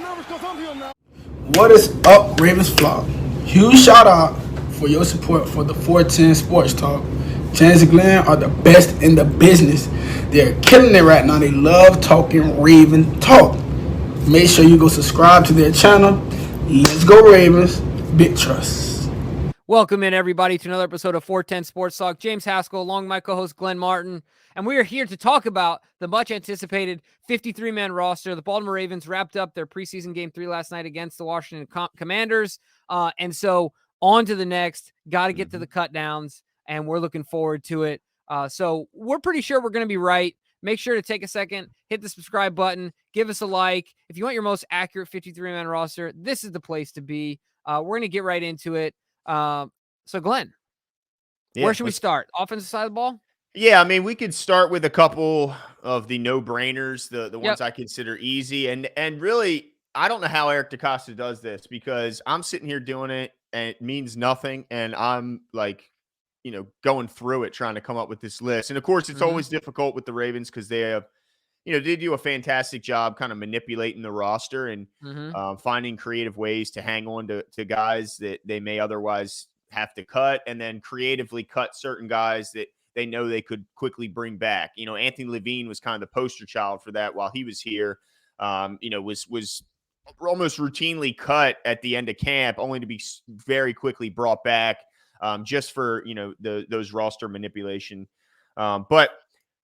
What is up, Ravens Flock? Huge shout out for your support for the 410 Sports Talk. James and Glenn are the best in the business. They're killing it right now. They love talking Raven talk. Make sure you go subscribe to their channel. Let's go Ravens. Big trust. Welcome in, everybody, to another episode of 410 Sports Talk. James Haskell, along with my co-host Glenn Martin, and we are here to talk about the much-anticipated 53-man roster. The Baltimore Ravens wrapped up their preseason Game 3 last night against the Washington Commanders, and so on to the next. Got to get to the cut-downs, and we're looking forward to it. So we're pretty sure we're going to be right. Make sure to take a second, hit the subscribe button, give us a like. If you want your most accurate 53-man roster, this is the place to be. We're going to get right into it. So Glenn, where should we start? Offensive side of the ball? Yeah, I mean, we could start with a couple of the no-brainers, the ones I consider easy. And really, I don't know how Eric DeCosta does this, because I'm sitting here doing it and it means nothing. And I'm like, going through it, trying to come up with this list. And of course, it's always difficult with the Ravens because they have, they do a fantastic job kind of manipulating the roster and finding creative ways to hang on to guys that they may otherwise have to cut, and then creatively cut certain guys that they know they could quickly bring back. Anthony Levine was kind of the poster child for that while he was here. Was almost routinely cut at the end of camp, only to be very quickly brought back just for, those roster manipulation. But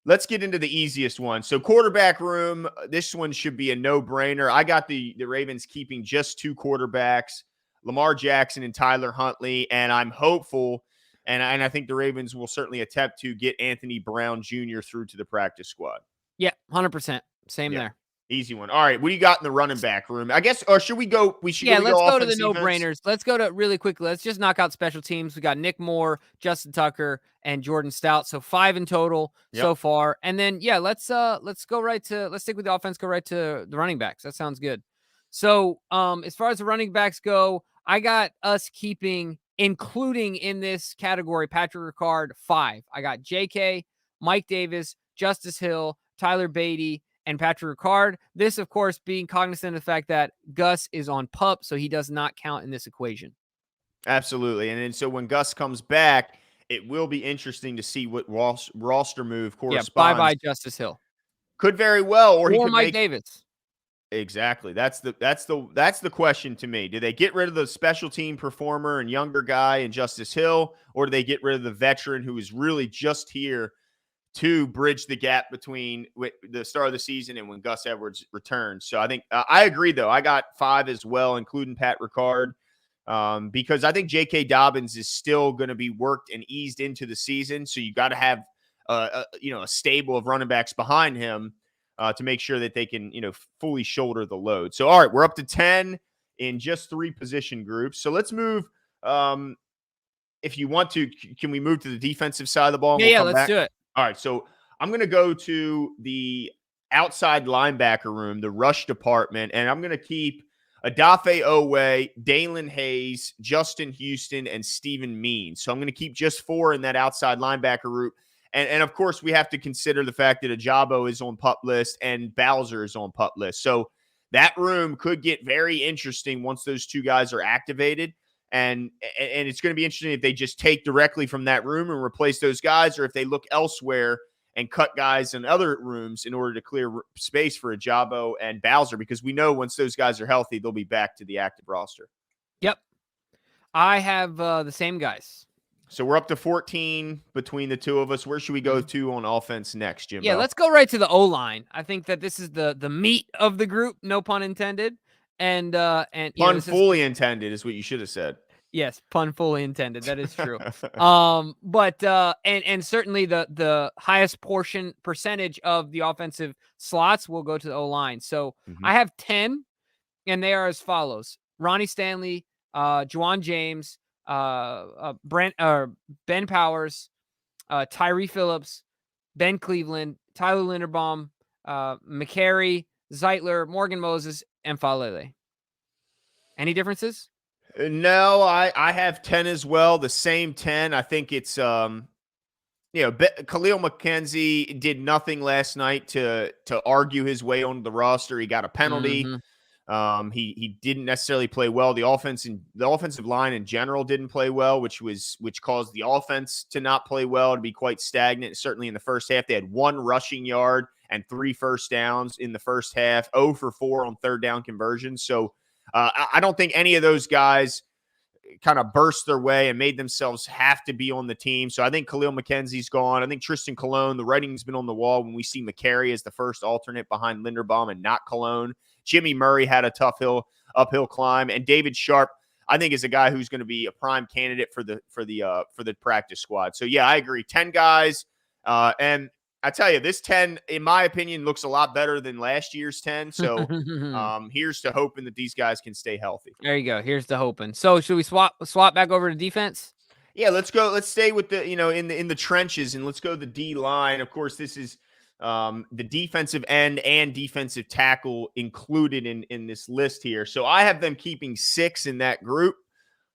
let's get into the easiest one. So quarterback room, this one should be a no-brainer. I got the Ravens keeping just two quarterbacks, Lamar Jackson and Tyler Huntley, and I'm hopeful, and I think the Ravens will certainly attempt to get Anthony Brown Jr. through to the practice squad. Yeah, 100%. Same there. Easy one. All right, what do you got in the running back room? I guess, or should we go? Let's go to the no-brainers. Let's go to really quickly. Let's just knock out special teams. We got Nick Moore, Justin Tucker, and Jordan Stout. So 5 in total so far. And then let's stick with the offense. Go right to the running backs. That sounds good. So as far as the running backs go, I got us keeping, including in this category, Patrick Ricard 5. I got J.K., Mike Davis, Justice Hill, Tyler Beatty, and Patrick Ricard. This, of course, being cognizant of the fact that Gus is on PUP, so he does not count in this equation. Absolutely. And then so when Gus comes back, it will be interesting to see what roster move corresponds. Yeah, bye-bye Justice Hill. Could very well, or he could Mike Davis. Exactly. That's the question to me. Do they get rid of the special team performer and younger guy in Justice Hill, or do they get rid of the veteran who is really just here to bridge the gap between the start of the season and when Gus Edwards returns? So I think I agree, though. I got 5 as well, including Pat Ricard, because I think J.K. Dobbins is still going to be worked and eased into the season. So you got to have a stable of running backs behind him to make sure that they can fully shoulder the load. So all right, we're up to 10 in just 3 position groups. So let's move. If you want to, can we move to the defensive side of the ball? Yeah, let's do it. All right, so I'm going to go to the outside linebacker room, the rush department, and I'm going to keep Odafe Owe, Dalen Hayes, Justin Houston, and Stephen Means. So I'm going to keep just 4 in that outside linebacker group. And of course, we have to consider the fact that Ajabo is on PUP list and Bowser is on PUP list. So that room could get very interesting once those 2 guys are activated. And it's going to be interesting if they just take directly from that room and replace those guys, or if they look elsewhere and cut guys in other rooms in order to clear space for Ajabo and Bowser, because we know once those guys are healthy, they'll be back to the active roster. Yep. I have the same guys. So we're up to 14 between the 2 of us. Where should we go to on offense next, Jimbo? Yeah, let's go right to the O-line. I think that this is the meat of the group, no pun intended. And pun fully intended is what you should have said. Yes, pun fully intended. That is true. But certainly the highest percentage of the offensive slots will go to the O-line. So I have 10, and they are as follows: Ronnie Stanley, Juwan James, Ben Powers, Tyree Phillips, Ben Cleveland, Tyler Linderbaum, McCary, Zeitler, Morgan Moses, and Falele. Any differences? No, I have 10 as well. The same 10. I think it's Khalil McKenzie did nothing last night to argue his way onto the roster. He got a penalty. He didn't necessarily play well. The offensive line in general didn't play well, which caused the offense to not play well, to be quite stagnant. Certainly in the first half, they had 1 rushing yard and 3 first downs in the first half, 0 for 4 on third down conversions. So I don't think any of those guys kind of burst their way and made themselves have to be on the team. So I think Khalil McKenzie's gone. I think Tristan Colon, the writing's been on the wall when we see McCary as the first alternate behind Linderbaum and not Colon. Jimmy Murray had a tough uphill climb, and David Sharp, I think, is a guy who's going to be a prime candidate for the practice squad. So yeah, I agree. 10 guys, and I tell you, this 10, in my opinion, looks a lot better than last year's 10. So here's to hoping that these guys can stay healthy. There you go. Here's the hoping. So should we swap back over to defense? Yeah, let's go. Let's stay with the, in the trenches, and let's go the D line. Of course, this is the defensive end and defensive tackle included in this list here. So I have them keeping 6 in that group.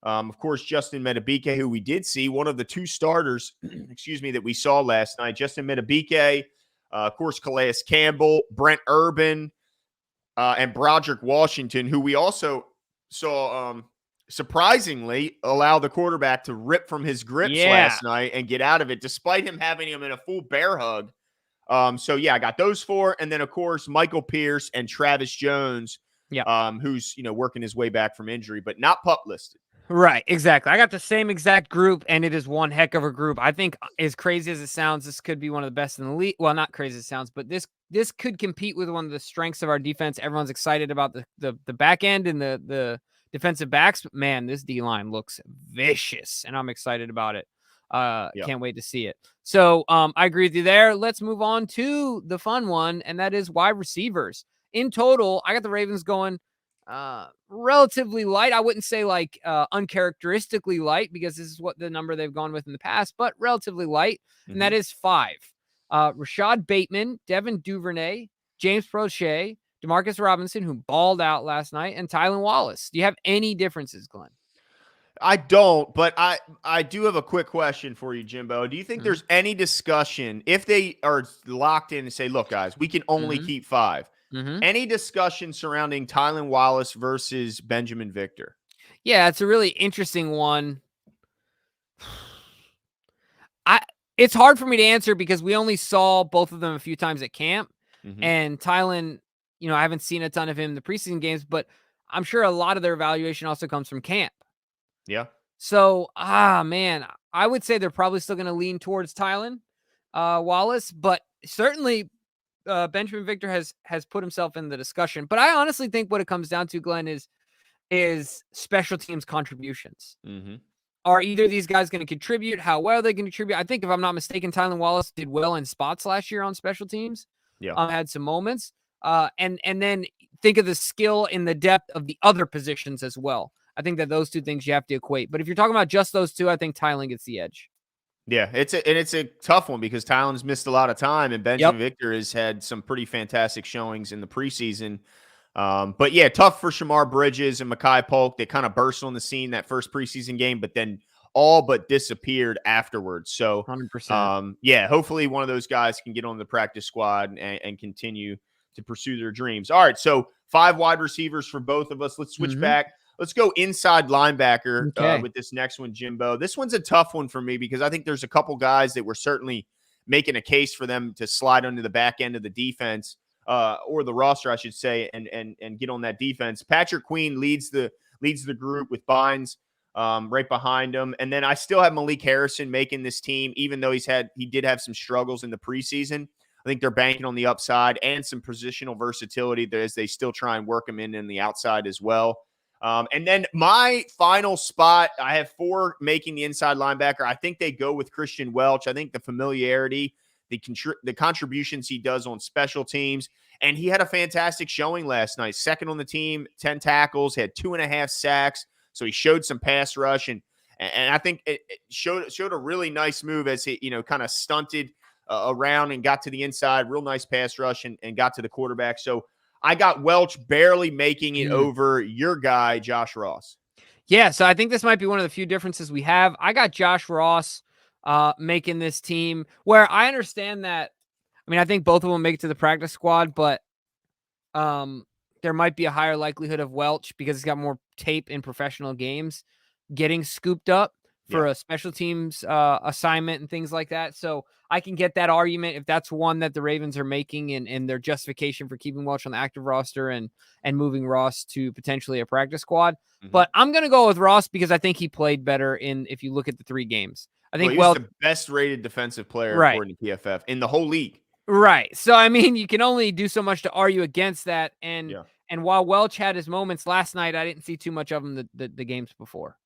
Of course, Justin Metabike, who we did see, one of the 2 starters, that we saw last night. Justin Metabike, of course, Calais Campbell, Brent Urban, and Broderick Washington, who we also saw surprisingly allow the quarterback to rip from his grips last night and get out of it, despite him having him in a full bear hug. So yeah, I got those 4. And then of course, Michael Pierce and Travis Jones, who's, working his way back from injury, but not PUP listed. Right, exactly. I got the same exact group, and it is one heck of a group. I think, as crazy as it sounds, this could be one of the best in the league. Well, not crazy as it sounds, but this could compete with one of the strengths of our defense. Everyone's excited about the back end and the defensive backs. But man, this D-line looks vicious, and I'm excited about it. Can't wait to see it. So I agree with you there. Let's move on to the fun one, and that is wide receivers. In total, I got the Ravens going relatively light. I wouldn't say like uncharacteristically light, because this is what the number they've gone with in the past, but relatively light. And that is 5. Rashad Bateman, Devin Duvernay, James Prochet, Demarcus Robinson, who balled out last night, and Tylan Wallace. Do you have any differences, Glenn? I don't, but I do have a quick question for you, Jimbo. Do you think there's any discussion, if they are locked in and say, look, guys, we can only keep 5, any discussion surrounding Tylan Wallace versus Benjamin Victor? Yeah, it's a really interesting one. It's hard for me to answer because we only saw both of them a few times at camp. And Tylan, I haven't seen a ton of him in the preseason games, but I'm sure a lot of their evaluation also comes from camp. Yeah. So, man, I would say they're probably still going to lean towards Tylan Wallace, but certainly Benjamin Victor has put himself in the discussion. But I honestly think what it comes down to, Glenn, is special teams contributions. Are either of these guys going to contribute? How well they can contribute? I think, if I'm not mistaken, Tylan Wallace did well in spots last year on special teams. Had some moments. And then think of the skill and the depth of the other positions as well. I think that those 2 things you have to equate. But if you're talking about just those 2, I think Tylan gets the edge. Yeah, it's a tough one because Tylan's missed a lot of time, and Benjamin Victor has had some pretty fantastic showings in the preseason. But yeah, tough for Shamar Bridges and Mekhi Polk. They kind of burst on the scene that first preseason game, but then all but disappeared afterwards. So 100%. Yeah, hopefully one of those guys can get on the practice squad and continue to pursue their dreams. All right, so 5 wide receivers for both of us. Let's switch back. Let's go inside linebacker with this next one, Jimbo. This one's a tough one for me because I think there's a couple guys that we're certainly making a case for them to slide under the back end of the defense, or the roster, I should say, and get on that defense. Patrick Queen leads the group with Bynes right behind him, and then I still have Malik Harrison making this team, even though he did have some struggles in the preseason. I think they're banking on the upside and some positional versatility as they still try and work him in the outside as well. And then my final spot, I have 4 making the inside linebacker. I think they go with Christian Welch. I think the familiarity, the contributions he does on special teams, and he had a fantastic showing last night. Second on the team, 10 tackles, had 2.5 sacks. So he showed some pass rush, and I think it showed a really nice move as he, kind of stunted around and got to the inside. Real nice pass rush and got to the quarterback. So I got Welch barely making it over your guy, Josh Ross. Yeah, so I think this might be one of the few differences we have. I got Josh Ross making this team, where I understand that. I mean, I think both of them make it to the practice squad, but they're there might be a higher likelihood of Welch because he's got more tape in professional games getting scooped up for a special teams assignment and things like that. So I can get that argument if that's one that the Ravens are making and their justification for keeping Welch on the active roster and moving Ross to potentially a practice squad. But I'm going to go with Ross because I think he played better if you look at the 3 games. I think he was the best rated defensive player according to PFF in the whole league. Right. So, I mean, you can only do so much to argue against that. And while Welch had his moments last night, I didn't see too much of him the games before.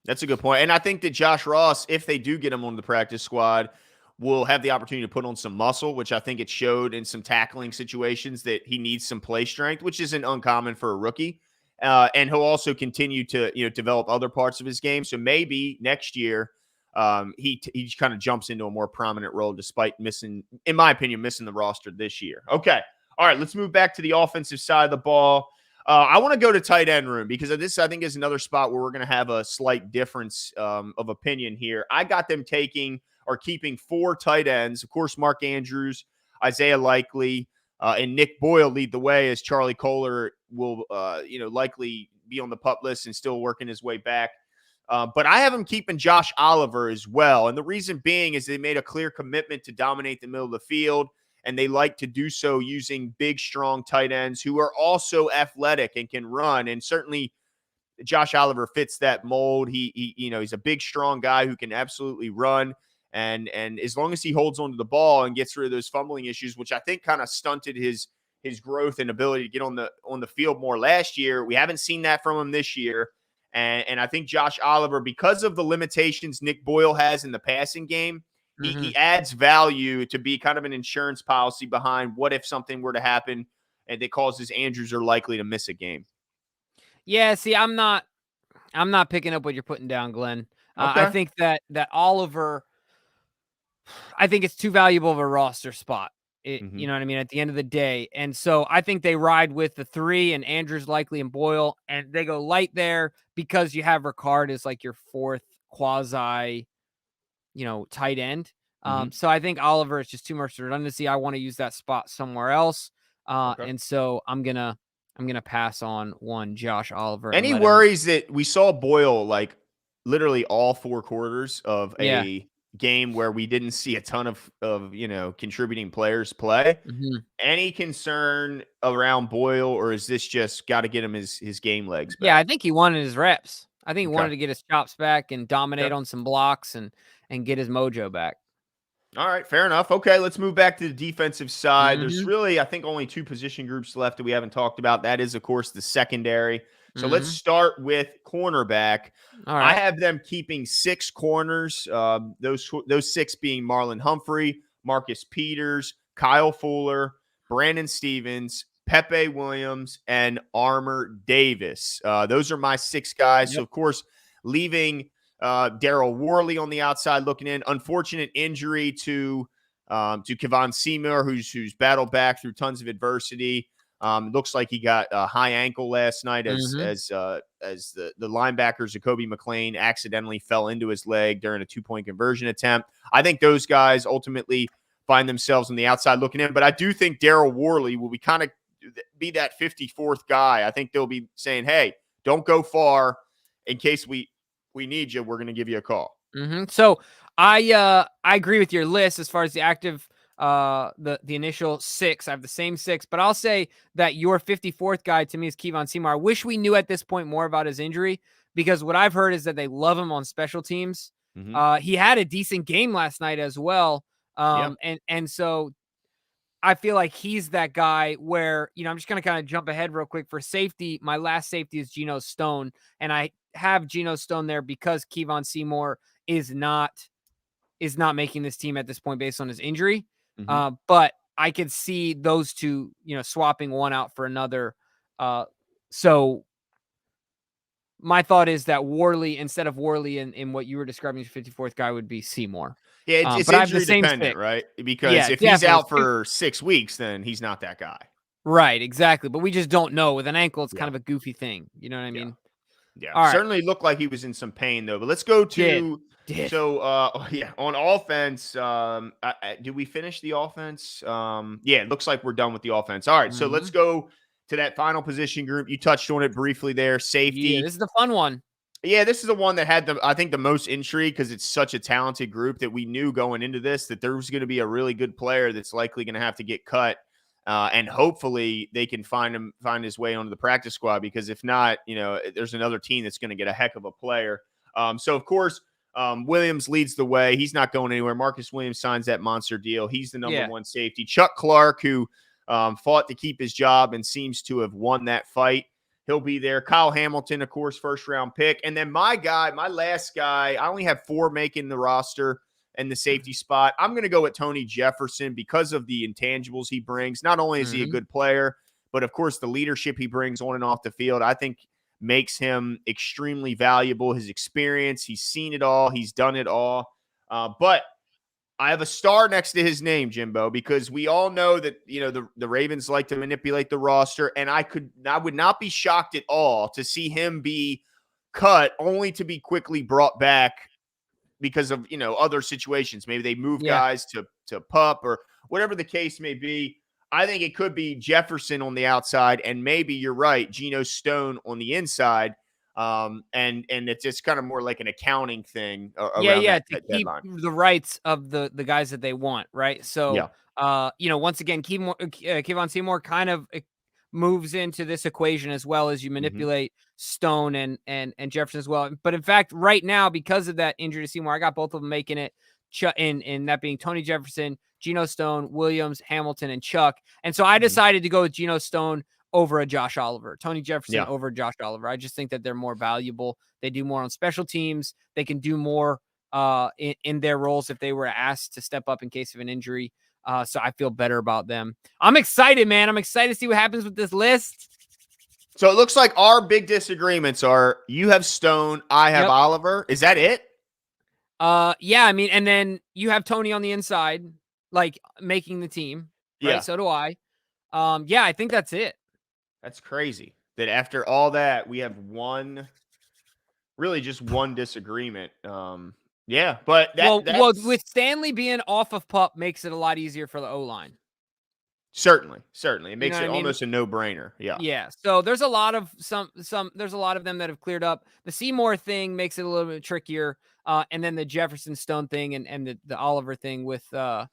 That's a good point. And I think that Josh Ross, if they do get him on the practice squad, will have the opportunity to put on some muscle, which I think it showed in some tackling situations that he needs some play strength, which isn't uncommon for a rookie. And he'll also continue to develop other parts of his game. So maybe next year he kind of jumps into a more prominent role despite missing, in my opinion, missing the roster this year. Okay. All right, let's move back to the offensive side of the ball. I want to go to tight end room because this, I think, is another spot where we're going to have a slight difference of opinion here. I got them keeping 4 tight ends. Of course, Mark Andrews, Isaiah Likely, and Nick Boyle lead the way as Charlie Kohler will, likely be on the pup list and still working his way back. But I have him keeping Josh Oliver as well. And the reason being is they made a clear commitment to dominate the middle of the field. And they like to do so using big, strong tight ends who are also athletic and can run. And certainly Josh Oliver fits that mold. He's a big, strong guy who can absolutely run. And as long as he holds onto the ball and gets rid of those fumbling issues, which I think kind of stunted his growth and ability to get on the field more last year, we haven't seen that from him this year. And I think Josh Oliver, because of the limitations Nick Boyle has in the passing game, he adds value to be kind of an insurance policy behind what if something were to happen and that causes Andrews are likely to miss a game. Yeah, see, I'm not picking up what you're putting down, Glenn. Okay. I think that Oliver, I think it's too valuable of a roster spot. You know what I mean? At the end of the day. And so I think they ride with the 3 and Andrews, Likely, and Boyle, and they go light there because you have Ricard as like your 4th quasi, tight end. So I think Oliver is just too much redundancy. I want to use that spot somewhere else. And so I'm gonna pass on one Josh Oliver. Any worries that we saw Boyle like literally all 4 quarters of a game where we didn't see a ton of contributing players play? Any concern around Boyle, or is this just got to get him his game legs back? Yeah, I think he wanted his reps. I think he wanted to get his chops back and dominate on some blocks and get his mojo back. All right, fair enough. Okay, let's move back to the defensive side. There's really, I think, only 2 position groups left that we haven't talked about. That is, of course, the secondary. So let's start with cornerback. All right. I have them keeping 6 corners, those 6 being Marlon Humphrey, Marcus Peters, Kyle Fuller, Brandon Stevens, Pepe Williams, and Armour Davis. Those are my 6 guys. So, of course, leaving Daryl Worley on the outside looking in. Unfortunate injury to Kevon Seymour, who's battled back through tons of adversity. Looks like he got a high ankle last night as the linebacker Jacoby McLean accidentally fell into his leg during a 2-point conversion attempt. I think those guys ultimately find themselves on the outside looking in, but I do think Daryl Worley will be that 54th guy. I think they'll be saying, "Hey, don't go far in case we need you. We're going to give you a call." So I agree with your list as far as the active. The initial 6, I have the same 6, but I'll say that your 54th guy to me is Kevon Seymour. I wish we knew at this point more about his injury because what I've heard is that they love him on special teams. He had a decent game last night as well. And so I feel like he's that guy where, I'm just going to kind of jump ahead real quick for safety. My last safety is Geno Stone, and I have Geno Stone there because Kevon Seymour is not making this team at this point based on his injury. But I could see those 2, swapping one out for another. So my thought is that Worley, instead of Worley in what you were describing as 54th guy, would be Seymour. Yeah, it's injury dependent, right? Because if he's out for 6 weeks, then he's not that guy. Right, exactly. But we just don't know. With an ankle, it's kind of a goofy thing. You know what I mean? Yeah. All certainly looked like he was in some pain, though. But let's go to So, on offense, did we finish the offense? Yeah, it looks like we're done with the offense. All right, so let's go to that final position group. You touched on it briefly there. Safety. Yeah, this is the fun one. Yeah, this is the one that had I think the most intrigue because it's such a talented group that we knew going into this that there was going to be a really good player that's likely going to have to get cut. And hopefully they can find his way onto the practice squad, because if not, there's another team that's going to get a heck of a player. So of course, Williams leads the way. He's not going anywhere. Marcus Williams signs that monster deal. He's the number one safety. Chuck Clark, who fought to keep his job and seems to have won that fight, he'll be there. Kyle Hamilton, of course, first-round pick. And then my last guy, I only have 4 making the roster and the safety spot. I'm going to go with Tony Jefferson because of the intangibles he brings. Not only is he a good player, but, of course, the leadership he brings on and off the field, I think makes him extremely valuable. His experience, he's seen it all. He's done it all. But I have a star next to his name, Jimbo, because we all know that, the Ravens like to manipulate the roster, and I would not be shocked at all to see him be cut only to be quickly brought back because of, other situations. Maybe they move guys to PUP or whatever the case may be. I think it could be Jefferson on the outside, and maybe you're right, Geno Stone on the inside. And it's just kind of more like an accounting thing around that to keep deadline. the rights of the guys that they want, right? So, once again, Kevon Seymour kind of moves into this equation as well as you manipulate Stone and Jefferson as well. But in fact, right now, because of that injury to Seymour, I got both of them making it, in that being Tony Jefferson, Geno Stone, Williams, Hamilton, and Chuck. And so I decided to go with Geno Stone over a Josh Oliver, Tony Jefferson over Josh Oliver. I just think that they're more valuable. They do more on special teams. They can do more in their roles if they were asked to step up in case of an injury. So I feel better about them. I'm excited, man. I'm excited to see what happens with this list. So it looks like our big disagreements are you have Stone, I have Oliver. Is that it? Yeah, I mean, and then you have Tony on the inside, like making the team. Right? Yeah. So do I. Yeah, I think that's it. That's crazy that after all that, we have just one disagreement. Yeah, but that's with Stanley being off of PUP makes it a lot easier for the O-line. Certainly. It makes it almost a no-brainer. Yeah. Yeah. So there's a lot of there's a lot of them that have cleared up. The Seymour thing makes it a little bit trickier. And then the Jefferson Stone thing and the Oliver thing with the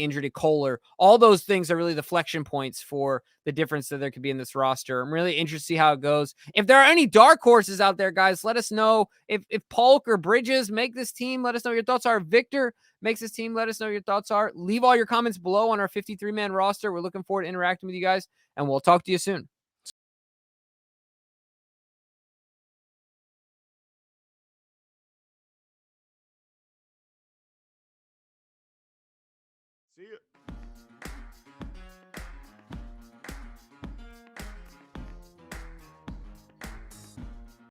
injury to Kohler. All those things are really the flexion points for the difference that there could be in this roster. I'm really interested to see how it goes. If there are any dark horses out there, guys, let us know. If Polk or Bridges make this team, let us know your thoughts are. Victor makes this team, let us know your thoughts are. Leave all your comments below on our 53-man roster. We're looking forward to interacting with you guys, and we'll talk to you soon. See you.